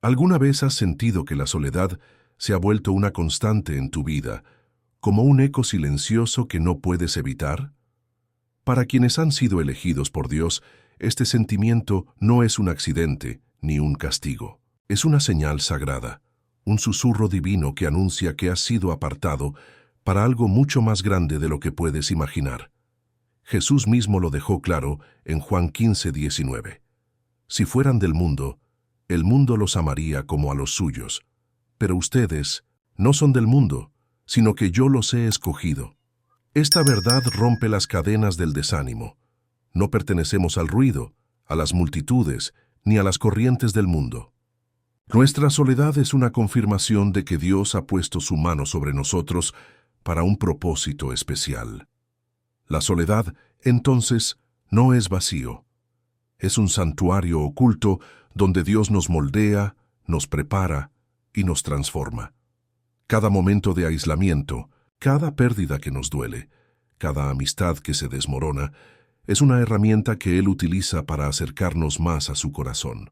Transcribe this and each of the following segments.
¿Alguna vez has sentido que la soledad se ha vuelto una constante en tu vida, como un eco silencioso que no puedes evitar? Para quienes han sido elegidos por Dios, este sentimiento no es un accidente ni un castigo. Es una señal sagrada, un susurro divino que anuncia que has sido apartado para algo mucho más grande de lo que puedes imaginar. Jesús mismo lo dejó claro en Juan 15:19. Si fueran del mundo, el mundo los amaría como a los suyos. Pero ustedes no son del mundo, sino que yo los he escogido. Esta verdad rompe las cadenas del desánimo. No pertenecemos al ruido, a las multitudes, ni a las corrientes del mundo. Nuestra soledad es una confirmación de que Dios ha puesto su mano sobre nosotros para un propósito especial. La soledad, entonces, no es vacío. Es un santuario oculto donde Dios nos moldea, nos prepara y nos transforma. Cada momento de aislamiento, cada pérdida que nos duele, cada amistad que se desmorona, es una herramienta que Él utiliza para acercarnos más a su corazón.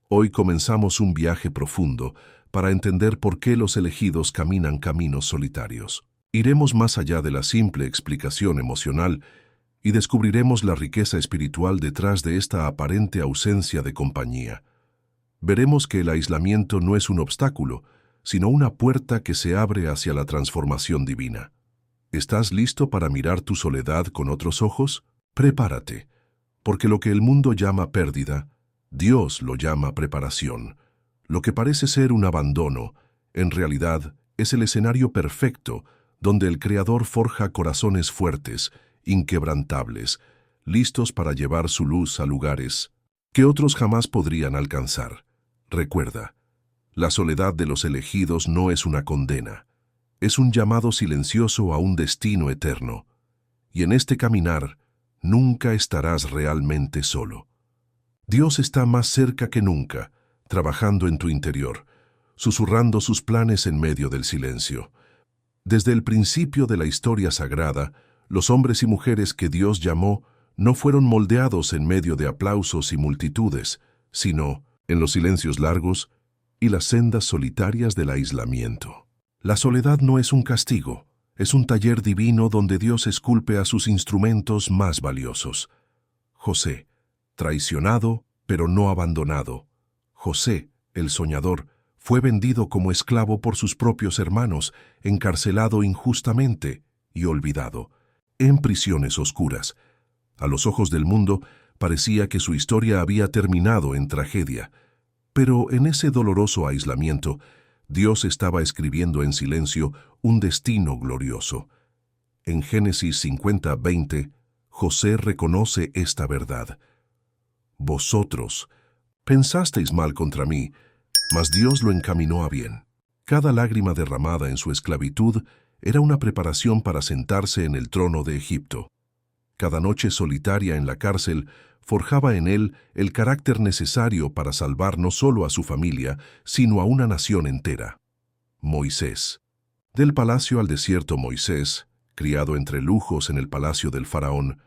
Hoy comenzamos un viaje profundo para entender por qué los elegidos caminan caminos solitarios. Iremos más allá de la simple explicación emocional y descubriremos la riqueza espiritual detrás de esta aparente ausencia de compañía. Veremos que el aislamiento no es un obstáculo, sino una puerta que se abre hacia la transformación divina. ¿Estás listo para mirar tu soledad con otros ojos? Prepárate, porque lo que el mundo llama pérdida, Dios lo llama preparación. Lo que parece ser un abandono, en realidad es el escenario perfecto donde el Creador forja corazones fuertes, inquebrantables, listos para llevar su luz a lugares que otros jamás podrían alcanzar. Recuerda, la soledad de los elegidos no es una condena, es un llamado silencioso a un destino eterno. Y en este caminar, nunca estarás realmente solo. Dios está más cerca que nunca, trabajando en tu interior, susurrando sus planes en medio del silencio. Desde el principio de la historia sagrada, los hombres y mujeres que Dios llamó no fueron moldeados en medio de aplausos y multitudes, sino en los silencios largos y las sendas solitarias del aislamiento. La soledad no es un castigo, es un taller divino donde Dios esculpe a sus instrumentos más valiosos. José, traicionado, pero no abandonado. José, el soñador, fue vendido como esclavo por sus propios hermanos, encarcelado injustamente y olvidado, en prisiones oscuras. A los ojos del mundo, parecía que su historia había terminado en tragedia. Pero en ese doloroso aislamiento, Dios estaba escribiendo en silencio un destino glorioso. En Génesis 50:20, José reconoce esta verdad. Vosotros pensasteis mal contra mí, mas Dios lo encaminó a bien. Cada lágrima derramada en su esclavitud era una preparación para sentarse en el trono de Egipto. Cada noche solitaria en la cárcel forjaba en él el carácter necesario para salvar no solo a su familia, sino a una nación entera. Moisés. Del palacio al desierto Moisés, criado entre lujos en el palacio del faraón,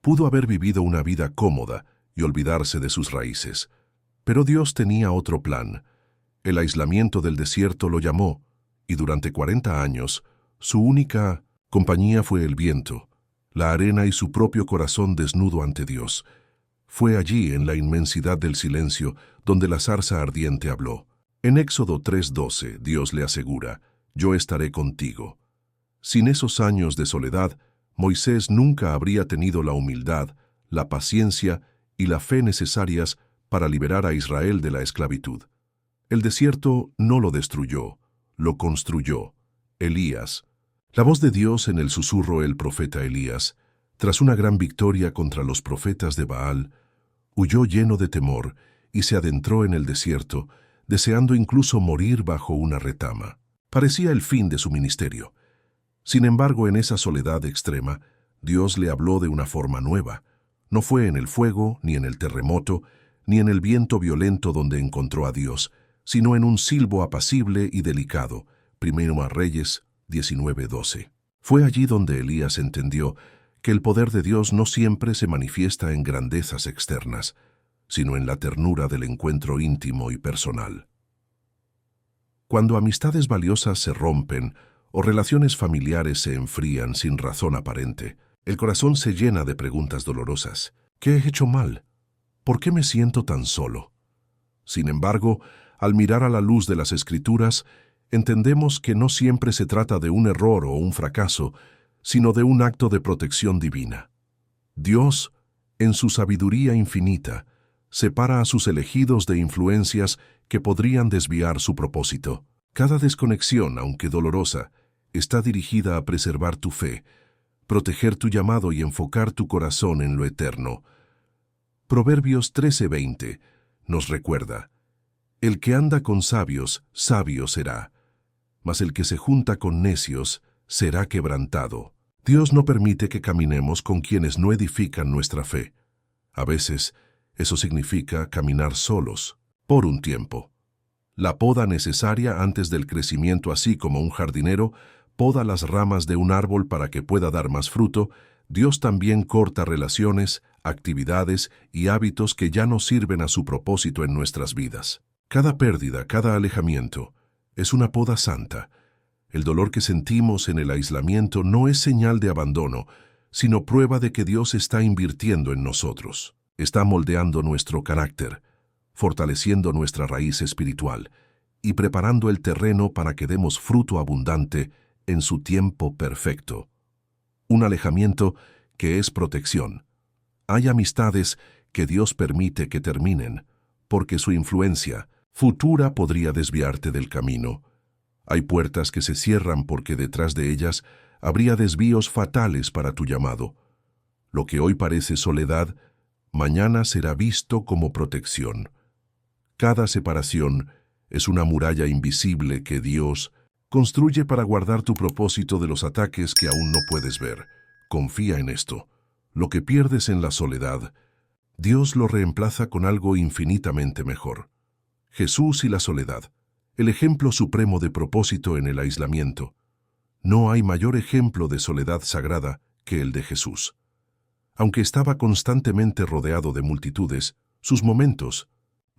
pudo haber vivido una vida cómoda y olvidarse de sus raíces. Pero Dios tenía otro plan. El aislamiento del desierto lo llamó, y durante 40 años, su única compañía fue el viento, la arena y su propio corazón desnudo ante Dios. Fue allí, en la inmensidad del silencio, donde la zarza ardiente habló. En Éxodo 3:12, Dios le asegura, «Yo estaré contigo». Sin esos años de soledad, Moisés nunca habría tenido la humildad, la paciencia y la fe necesarias para liberar a Israel de la esclavitud. El desierto no lo destruyó, lo construyó. Elías. La voz de Dios en el susurro el profeta Elías, tras una gran victoria contra los profetas de Baal, huyó lleno de temor y se adentró en el desierto, deseando incluso morir bajo una retama. Parecía el fin de su ministerio. Sin embargo, en esa soledad extrema, Dios le habló de una forma nueva. No fue en el fuego, ni en el terremoto, ni en el viento violento donde encontró a Dios, sino en un silbo apacible y delicado. Primero a Reyes 19:12. Fue allí donde Elías entendió que el poder de Dios no siempre se manifiesta en grandezas externas. sino en la ternura del encuentro íntimo y personal. Cuando amistades valiosas se rompen o relaciones familiares se enfrían sin razón aparente, el corazón se llena de preguntas dolorosas. ¿Qué he hecho mal? ¿Por qué me siento tan solo? Sin embargo, al mirar a la luz de las Escrituras, entendemos que no siempre se trata de un error o un fracaso, sino de un acto de protección divina. Dios, en su sabiduría infinita, separa a sus elegidos de influencias que podrían desviar su propósito. Cada desconexión, aunque dolorosa, está dirigida a preservar tu fe, proteger tu llamado y enfocar tu corazón en lo eterno. Proverbios 13:20 nos recuerda: el que anda con sabios, sabio será, mas el que se junta con necios será quebrantado. Dios no permite que caminemos con quienes no edifican nuestra fe. A veces, eso significa caminar solos, por un tiempo. La poda necesaria antes del crecimiento, así como un jardinero poda las ramas de un árbol para que pueda dar más fruto, Dios también corta relaciones, actividades y hábitos que ya no sirven a su propósito en nuestras vidas. Cada pérdida, cada alejamiento, es una poda santa. El dolor que sentimos en el aislamiento no es señal de abandono, sino prueba de que Dios está invirtiendo en nosotros. Está moldeando nuestro carácter, fortaleciendo nuestra raíz espiritual y preparando el terreno para que demos fruto abundante en su tiempo perfecto. Un alejamiento que es protección. Hay amistades que Dios permite que terminen, porque su influencia futura podría desviarte del camino. Hay puertas que se cierran porque detrás de ellas habría desvíos fatales para tu llamado. Lo que hoy parece soledad, mañana será visto como protección. Cada separación es una muralla invisible que Dios construye para guardar tu propósito de los ataques que aún no puedes ver. Confía en esto. Lo que pierdes en la soledad, Dios lo reemplaza con algo infinitamente mejor. Jesús y la soledad, el ejemplo supremo de propósito en el aislamiento. No hay mayor ejemplo de soledad sagrada que el de Jesús. Aunque estaba constantemente rodeado de multitudes, sus momentos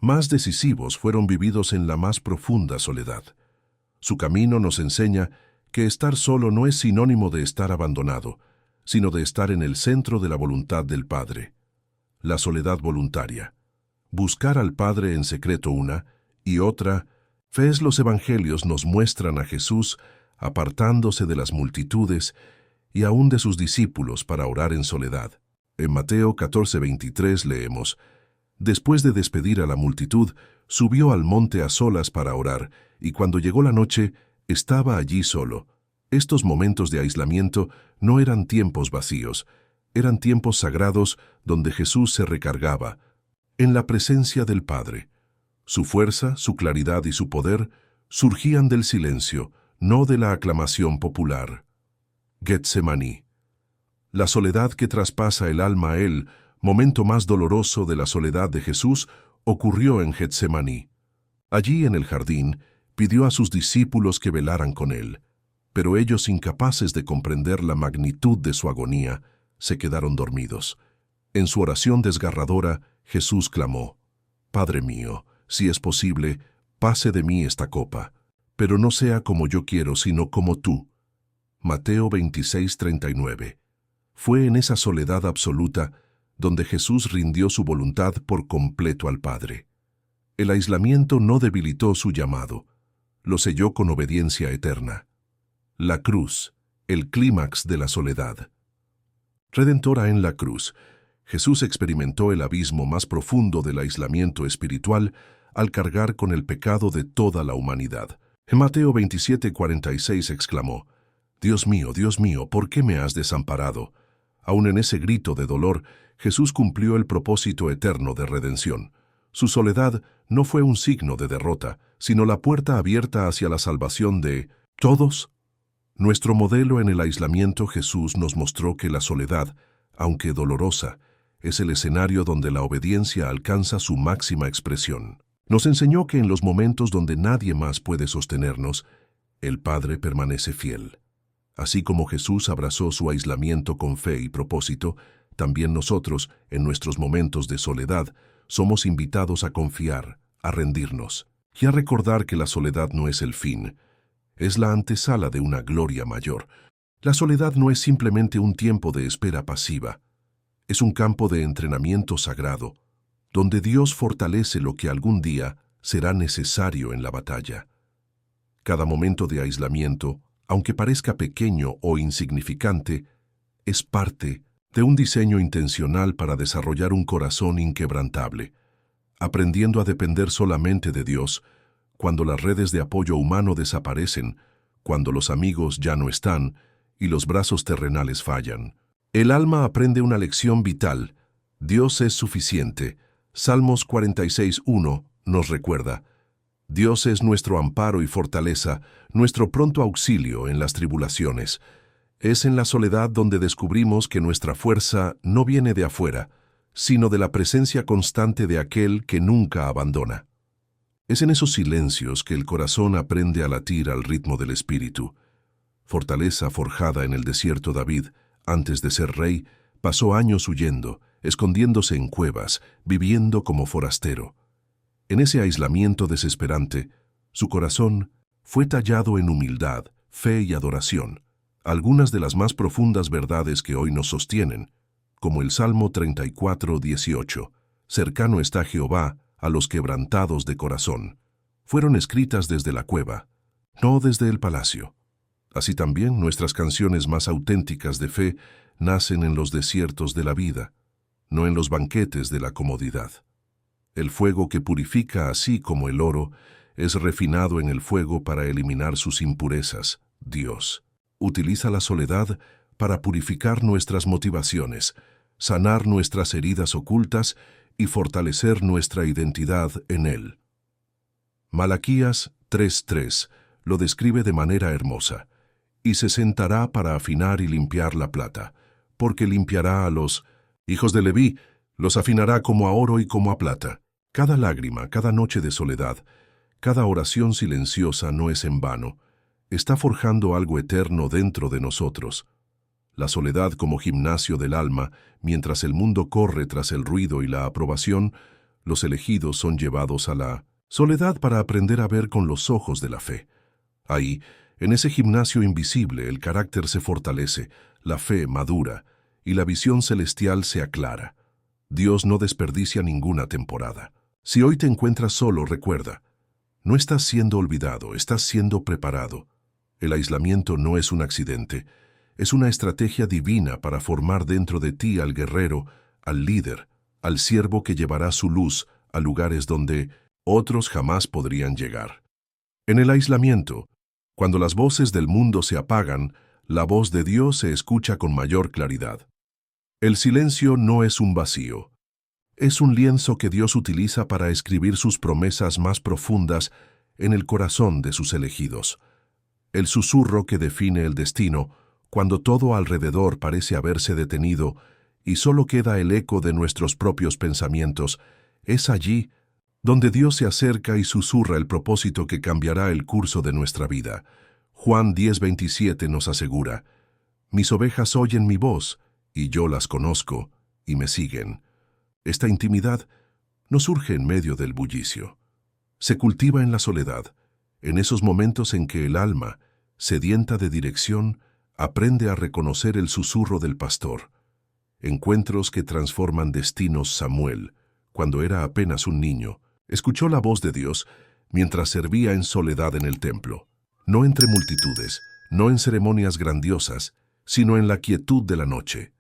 más decisivos fueron vividos en la más profunda soledad. Su camino nos enseña que estar solo no es sinónimo de estar abandonado, sino de estar en el centro de la voluntad del Padre. La soledad voluntaria. Buscar al Padre en secreto una, y otra, los evangelios nos muestran a Jesús apartándose de las multitudes y aún de sus discípulos para orar en soledad. En Mateo 14:23 leemos: después de despedir a la multitud, subió al monte a solas para orar, y cuando llegó la noche, estaba allí solo. Estos momentos de aislamiento no eran tiempos vacíos, eran tiempos sagrados donde Jesús se recargaba, en la presencia del Padre. Su fuerza, su claridad y su poder surgían del silencio, no de la aclamación popular. Getsemaní. La soledad que traspasa el alma a él, momento más doloroso de la soledad de Jesús, ocurrió en Getsemaní. Allí en el jardín, pidió a sus discípulos que velaran con él, pero ellos, incapaces de comprender la magnitud de su agonía, se quedaron dormidos. En su oración desgarradora, Jesús clamó: Padre mío, si es posible, pase de mí esta copa, pero no sea como yo quiero, sino como tú. Mateo 26:39. Fue en esa soledad absoluta donde Jesús rindió su voluntad por completo al Padre. El aislamiento no debilitó su llamado, lo selló con obediencia eterna. La cruz, el clímax de la soledad. Redentora en la cruz, Jesús experimentó el abismo más profundo del aislamiento espiritual al cargar con el pecado de toda la humanidad. En Mateo 27:46 exclamó: Dios mío, ¿por qué me has desamparado? Aún en ese grito de dolor, Jesús cumplió el propósito eterno de redención. Su soledad no fue un signo de derrota, sino la puerta abierta hacia la salvación de todos. Nuestro modelo en el aislamiento, Jesús nos mostró que la soledad, aunque dolorosa, es el escenario donde la obediencia alcanza su máxima expresión. Nos enseñó que en los momentos donde nadie más puede sostenernos, el Padre permanece fiel. Así como Jesús abrazó su aislamiento con fe y propósito, también nosotros, en nuestros momentos de soledad, somos invitados a confiar, a rendirnos y a recordar que la soledad no es el fin, es la antesala de una gloria mayor. La soledad no es simplemente un tiempo de espera pasiva, es un campo de entrenamiento sagrado, donde Dios fortalece lo que algún día será necesario en la batalla. Cada momento de aislamiento, aunque parezca pequeño o insignificante, es parte de un diseño intencional para desarrollar un corazón inquebrantable, aprendiendo a depender solamente de Dios cuando las redes de apoyo humano desaparecen, cuando los amigos ya no están y los brazos terrenales fallan. El alma aprende una lección vital. Dios es suficiente. Salmos 46:1 nos recuerda: Dios es nuestro amparo y fortaleza, nuestro pronto auxilio en las tribulaciones. Es en la soledad donde descubrimos que nuestra fuerza no viene de afuera, sino de la presencia constante de aquel que nunca abandona. Es en esos silencios que el corazón aprende a latir al ritmo del espíritu. Fortaleza forjada en el desierto, David, antes de ser rey, pasó años huyendo, escondiéndose en cuevas, viviendo como forastero. En ese aislamiento desesperante, su corazón fue tallado en humildad, fe y adoración, algunas de las más profundas verdades que hoy nos sostienen, como el Salmo 34:18, cercano está Jehová a los quebrantados de corazón, fueron escritas desde la cueva, no desde el palacio. Así también nuestras canciones más auténticas de fe nacen en los desiertos de la vida, no en los banquetes de la comodidad. El fuego que purifica, así como el oro, es refinado en el fuego para eliminar sus impurezas. Dios utiliza la soledad para purificar nuestras motivaciones, sanar nuestras heridas ocultas y fortalecer nuestra identidad en Él. Malaquías 3:3 lo describe de manera hermosa: y se sentará para afinar y limpiar la plata, porque limpiará a los hijos de Leví, los afinará como a oro y como a plata. Cada lágrima, cada noche de soledad, cada oración silenciosa no es en vano, está forjando algo eterno dentro de nosotros. La soledad como gimnasio del alma, mientras el mundo corre tras el ruido y la aprobación, los elegidos son llevados a la soledad para aprender a ver con los ojos de la fe. Ahí, en ese gimnasio invisible, el carácter se fortalece, la fe madura y la visión celestial se aclara. Dios no desperdicia ninguna temporada. Si hoy te encuentras solo, recuerda, no estás siendo olvidado, estás siendo preparado. El aislamiento no es un accidente, es una estrategia divina para formar dentro de ti al guerrero, al líder, al siervo que llevará su luz a lugares donde otros jamás podrían llegar. En el aislamiento, cuando las voces del mundo se apagan, la voz de Dios se escucha con mayor claridad. El silencio no es un vacío. Es un lienzo que Dios utiliza para escribir sus promesas más profundas en el corazón de sus elegidos. El susurro que define el destino, cuando todo alrededor parece haberse detenido y solo queda el eco de nuestros propios pensamientos, es allí donde Dios se acerca y susurra el propósito que cambiará el curso de nuestra vida. Juan 10:27 nos asegura: mis ovejas oyen mi voz, y yo las conozco, y me siguen. Esta intimidad no surge en medio del bullicio. Se cultiva en la soledad, en esos momentos en que el alma, sedienta de dirección, aprende a reconocer el susurro del pastor. Encuentros que transforman destinos. Samuel, cuando era apenas un niño, escuchó la voz de Dios mientras servía en soledad en el templo, no entre multitudes, no en ceremonias grandiosas, sino en la quietud de la noche.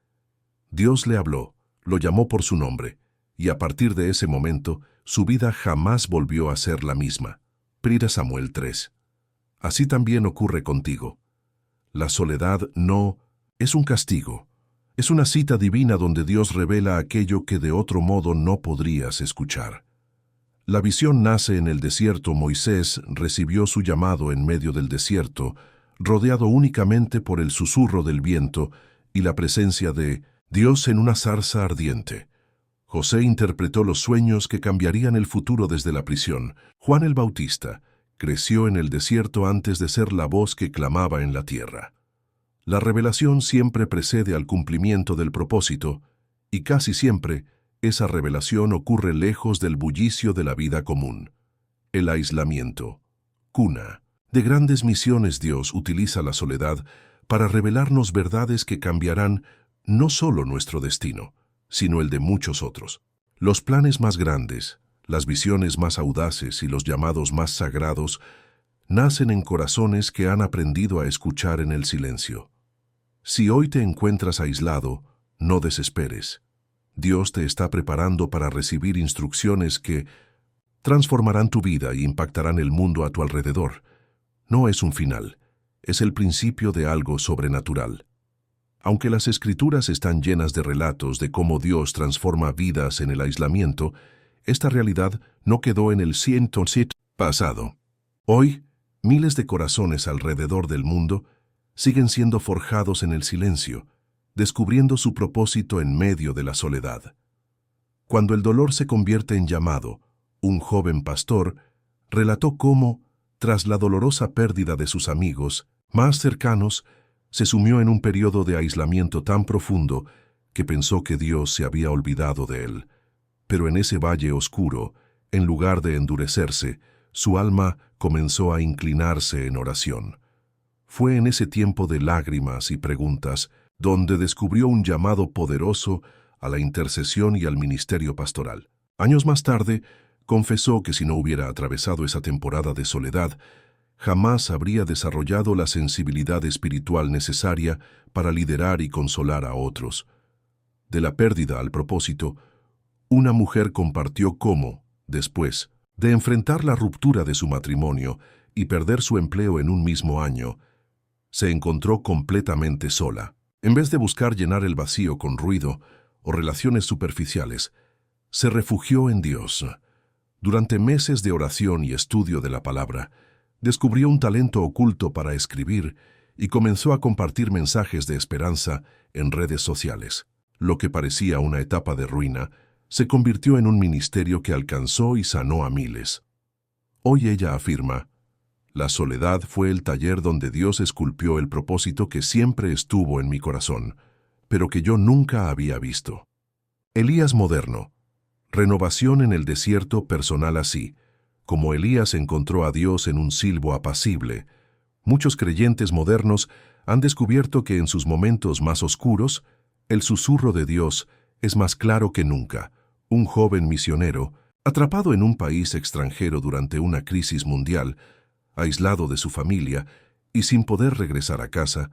Dios le habló, lo llamó por su nombre, y a partir de ese momento, su vida jamás volvió a ser la misma. 1 Samuel 3. Así también ocurre contigo. La soledad no es un castigo, es una cita divina donde Dios revela aquello que de otro modo no podrías escuchar. La visión nace en el desierto. Moisés recibió su llamado en medio del desierto, rodeado únicamente por el susurro del viento y la presencia de Dios en una zarza ardiente. José interpretó los sueños que cambiarían el futuro desde la prisión. Juan el Bautista creció en el desierto antes de ser la voz que clamaba en la tierra. La revelación siempre precede al cumplimiento del propósito, y casi siempre esa revelación ocurre lejos del bullicio de la vida común. El aislamiento. Cuna de grandes misiones. Dios utiliza la soledad para revelarnos verdades que cambiarán no solo nuestro destino, sino el de muchos otros. Los planes más grandes, las visiones más audaces y los llamados más sagrados nacen en corazones que han aprendido a escuchar en el silencio. Si hoy te encuentras aislado, no desesperes. Dios te está preparando para recibir instrucciones que transformarán tu vida y impactarán el mundo a tu alrededor. No es un final, es el principio de algo sobrenatural. Aunque las Escrituras están llenas de relatos de cómo Dios transforma vidas en el aislamiento, esta realidad no quedó en el siglo pasado. Hoy, miles de corazones alrededor del mundo siguen siendo forjados en el silencio, descubriendo su propósito en medio de la soledad. Cuando el dolor se convierte en llamado, un joven pastor relató cómo, tras la dolorosa pérdida de sus amigos más cercanos, se sumió en un periodo de aislamiento tan profundo que pensó que Dios se había olvidado de él. Pero en ese valle oscuro, en lugar de endurecerse, su alma comenzó a inclinarse en oración. Fue en ese tiempo de lágrimas y preguntas donde descubrió un llamado poderoso a la intercesión y al ministerio pastoral. Años más tarde, confesó que si no hubiera atravesado esa temporada de soledad, jamás habría desarrollado la sensibilidad espiritual necesaria para liderar y consolar a otros. De la pérdida al propósito, una mujer compartió cómo, después de enfrentar la ruptura de su matrimonio y perder su empleo en un mismo año, se encontró completamente sola. En vez de buscar llenar el vacío con ruido o relaciones superficiales, se refugió en Dios. Durante meses de oración y estudio de la palabra, descubrió un talento oculto para escribir y comenzó a compartir mensajes de esperanza en redes sociales. Lo que parecía una etapa de ruina se convirtió en un ministerio que alcanzó y sanó a miles. Hoy ella afirma: la soledad fue el taller donde Dios esculpió el propósito que siempre estuvo en mi corazón, pero que yo nunca había visto. Elías moderno. Renovación en el desierto personal. Así como Elías encontró a Dios en un silbo apacible, muchos creyentes modernos han descubierto que en sus momentos más oscuros, el susurro de Dios es más claro que nunca. Un joven misionero, atrapado en un país extranjero durante una crisis mundial, aislado de su familia y sin poder regresar a casa,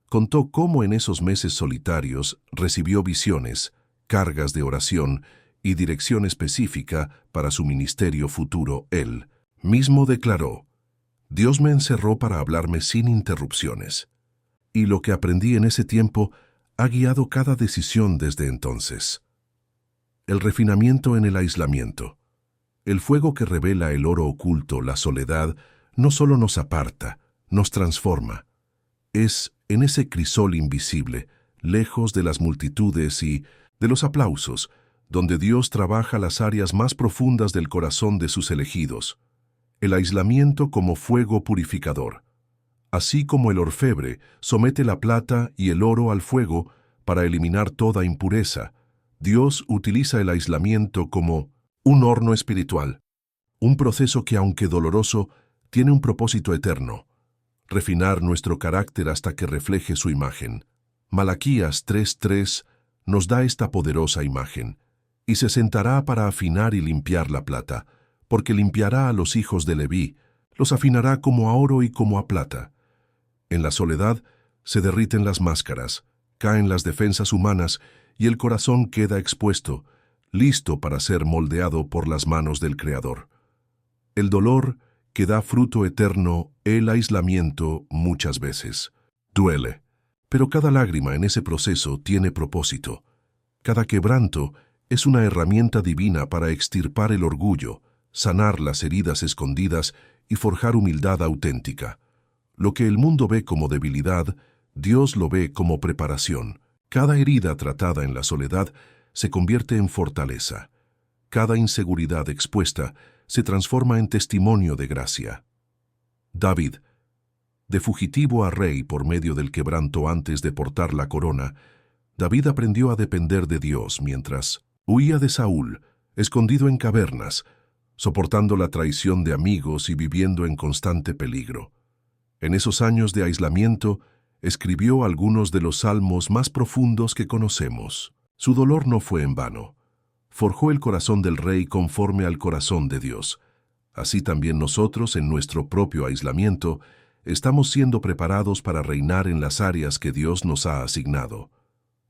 contó cómo en esos meses solitarios recibió visiones, cargas de oración y dirección específica para su ministerio futuro. Él mismo declaró: Dios me encerró para hablarme sin interrupciones, y lo que aprendí en ese tiempo ha guiado cada decisión desde entonces. El refinamiento en el aislamiento. El fuego que revela el oro oculto, la soledad, no solo nos aparta, nos transforma. Es en ese crisol invisible, lejos de las multitudes y de los aplausos, donde Dios trabaja las áreas más profundas del corazón de sus elegidos. El aislamiento como fuego purificador. Así como el orfebre somete la plata y el oro al fuego para eliminar toda impureza, Dios utiliza el aislamiento como un horno espiritual, un proceso que, aunque doloroso, tiene un propósito eterno: refinar nuestro carácter hasta que refleje su imagen. Malaquías 3:3 nos da esta poderosa imagen: y se sentará para afinar y limpiar la plata, porque limpiará a los hijos de Leví, los afinará como a oro y como a plata. En la soledad se derriten las máscaras, caen las defensas humanas y el corazón queda expuesto, listo para ser moldeado por las manos del Creador. El dolor que da fruto eterno, el aislamiento, muchas veces duele, pero cada lágrima en ese proceso tiene propósito. Cada quebranto es una herramienta divina para extirpar el orgullo, sanar las heridas escondidas y forjar humildad auténtica. Lo que el mundo ve como debilidad, Dios lo ve como preparación. Cada herida tratada en la soledad se convierte en fortaleza. Cada inseguridad expuesta se transforma en testimonio de gracia. David, de fugitivo a rey por medio del quebranto antes de portar la corona, David aprendió a depender de Dios mientras Huía de Saúl, escondido en cavernas, soportando la traición de amigos y viviendo en constante peligro. En esos años de aislamiento, escribió algunos de los salmos más profundos que conocemos. Su dolor no fue en vano. Forjó el corazón del rey conforme al corazón de Dios. Así también nosotros, en nuestro propio aislamiento, estamos siendo preparados para reinar en las áreas que Dios nos ha asignado.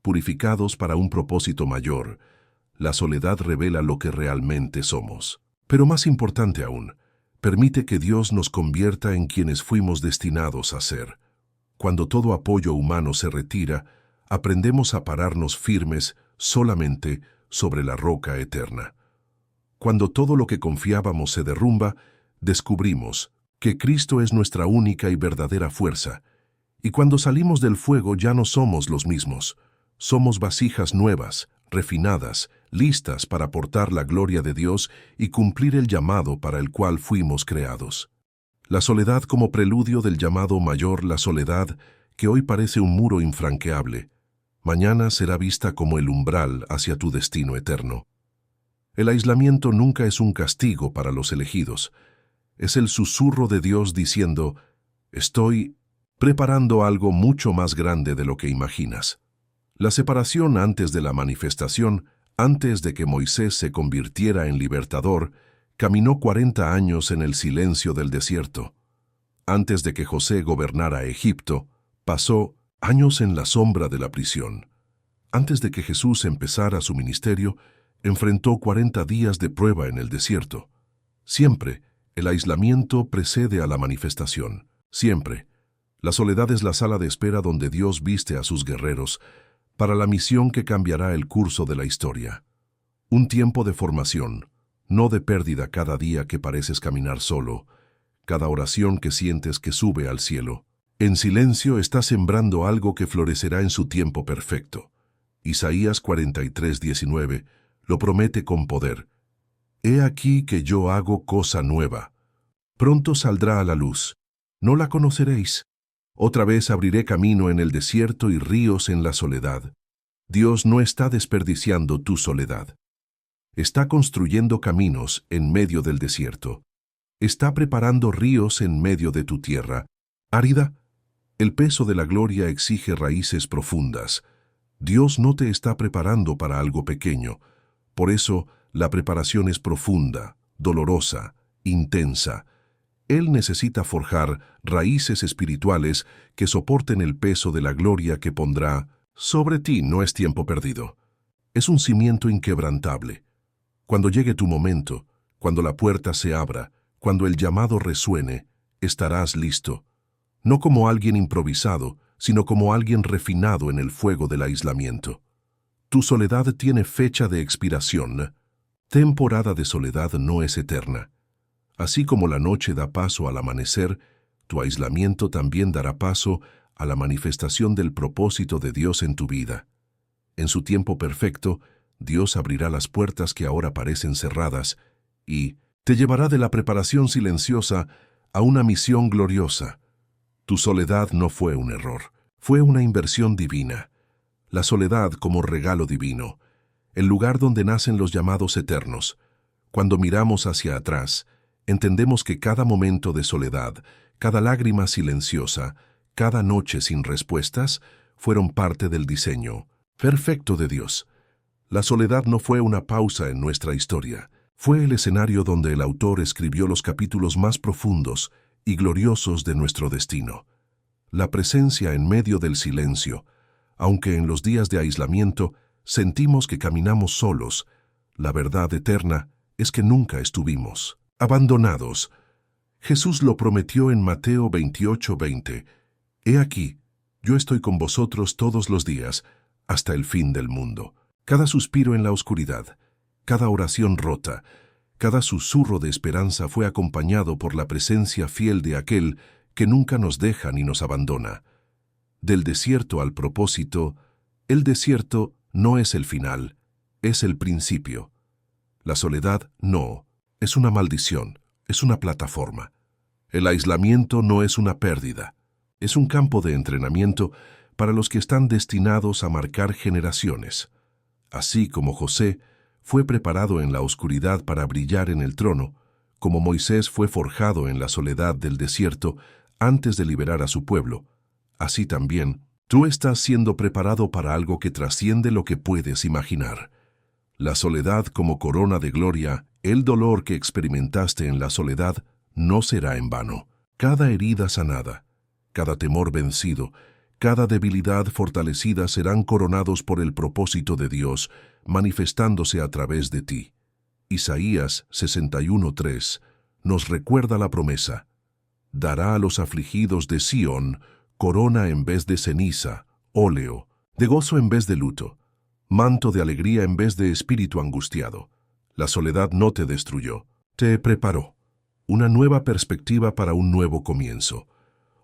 Purificados para un propósito mayor, la soledad revela lo que realmente somos. Pero más importante aún, permite que Dios nos convierta en quienes fuimos destinados a ser. Cuando todo apoyo humano se retira, aprendemos a pararnos firmes solamente sobre la roca eterna. Cuando todo lo que confiábamos se derrumba, descubrimos que Cristo es nuestra única y verdadera fuerza. Y cuando salimos del fuego ya no somos los mismos. Somos vasijas nuevas, refinadas, listas para aportar la gloria de Dios y cumplir el llamado para el cual fuimos creados. La soledad como preludio del llamado mayor, la soledad que hoy parece un muro infranqueable, mañana será vista como el umbral hacia tu destino eterno. El aislamiento nunca es un castigo para los elegidos. Es el susurro de Dios diciendo, estoy preparando algo mucho más grande de lo que imaginas. La separación antes de la manifestación, antes de que Moisés se convirtiera en libertador, caminó 40 años en el silencio del desierto. Antes de que José gobernara Egipto, pasó años en la sombra de la prisión. Antes de que Jesús empezara su ministerio, enfrentó 40 días de prueba en el desierto. Siempre, el aislamiento precede a la manifestación. Siempre. La soledad es la sala de espera donde Dios viste a sus guerreros para la misión que cambiará el curso de la historia. Un tiempo de formación, no de pérdida cada día que pareces caminar solo, cada oración que sientes que sube al cielo. En silencio estás sembrando algo que florecerá en su tiempo perfecto. Isaías 43:19 lo promete con poder. He aquí que yo hago cosa nueva. Pronto saldrá a la luz. No la conoceréis. Otra vez abriré camino en el desierto y ríos en la soledad. Dios no está desperdiciando tu soledad. Está construyendo caminos en medio del desierto. Está preparando ríos en medio de tu tierra. Árida, el peso de la gloria exige raíces profundas. Dios no te está preparando para algo pequeño. Por eso, la preparación es profunda, dolorosa, intensa. Él necesita forjar raíces espirituales que soporten el peso de la gloria que pondrá sobre ti. No es tiempo perdido. Es un cimiento inquebrantable. Cuando llegue tu momento, cuando la puerta se abra, cuando el llamado resuene, estarás listo. No como alguien improvisado, sino como alguien refinado en el fuego del aislamiento. Tu soledad tiene fecha de expiración. Temporada de soledad no es eterna. Así como la noche da paso al amanecer, tu aislamiento también dará paso a la manifestación del propósito de Dios en tu vida. En su tiempo perfecto, Dios abrirá las puertas que ahora parecen cerradas y te llevará de la preparación silenciosa a una misión gloriosa. Tu soledad no fue un error, fue una inversión divina. La soledad como regalo divino, el lugar donde nacen los llamados eternos. Cuando miramos hacia atrás, entendemos que cada momento de soledad, cada lágrima silenciosa, cada noche sin respuestas, fueron parte del diseño perfecto de Dios. La soledad no fue una pausa en nuestra historia, fue el escenario donde el autor escribió los capítulos más profundos y gloriosos de nuestro destino. La presencia en medio del silencio, aunque en los días de aislamiento sentimos que caminamos solos, la verdad eterna es que nunca estuvimos abandonados. Jesús lo prometió en Mateo 28:20. He aquí, yo estoy con vosotros todos los días, hasta el fin del mundo. Cada suspiro en la oscuridad, cada oración rota, cada susurro de esperanza fue acompañado por la presencia fiel de aquel que nunca nos deja ni nos abandona. Del desierto al propósito, el desierto no es el final, es el principio. La soledad no, es una maldición, es una plataforma. El aislamiento no es una pérdida, es un campo de entrenamiento para los que están destinados a marcar generaciones. Así como José, fue preparado en la oscuridad para brillar en el trono, como Moisés fue forjado en la soledad del desierto antes de liberar a su pueblo. Así también, tú estás siendo preparado para algo que trasciende lo que puedes imaginar. La soledad como corona de gloria, el dolor que experimentaste en la soledad, no será en vano. Cada herida sanada, cada temor vencido, cada debilidad fortalecida serán coronados por el propósito de Dios, manifestándose a través de ti. Isaías 61:3 nos recuerda la promesa: dará a los afligidos de Sión corona en vez de ceniza, óleo, de gozo en vez de luto, manto de alegría en vez de espíritu angustiado. La soledad no te destruyó, te preparó. Una nueva perspectiva para un nuevo comienzo.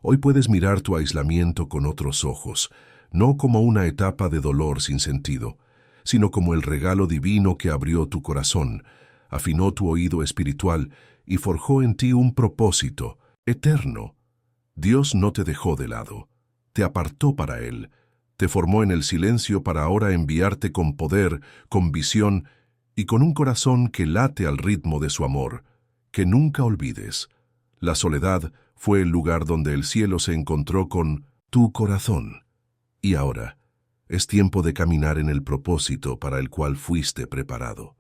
Hoy puedes mirar tu aislamiento con otros ojos, no como una etapa de dolor sin sentido, sino como el regalo divino que abrió tu corazón, afinó tu oído espiritual y forjó en ti un propósito eterno. Dios no te dejó de lado, te apartó para Él, te formó en el silencio para ahora enviarte con poder, con visión y con un corazón que late al ritmo de su amor. Que nunca olvides, la soledad fue el lugar donde el cielo se encontró con tu corazón. Y ahora, es tiempo de caminar en el propósito para el cual fuiste preparado.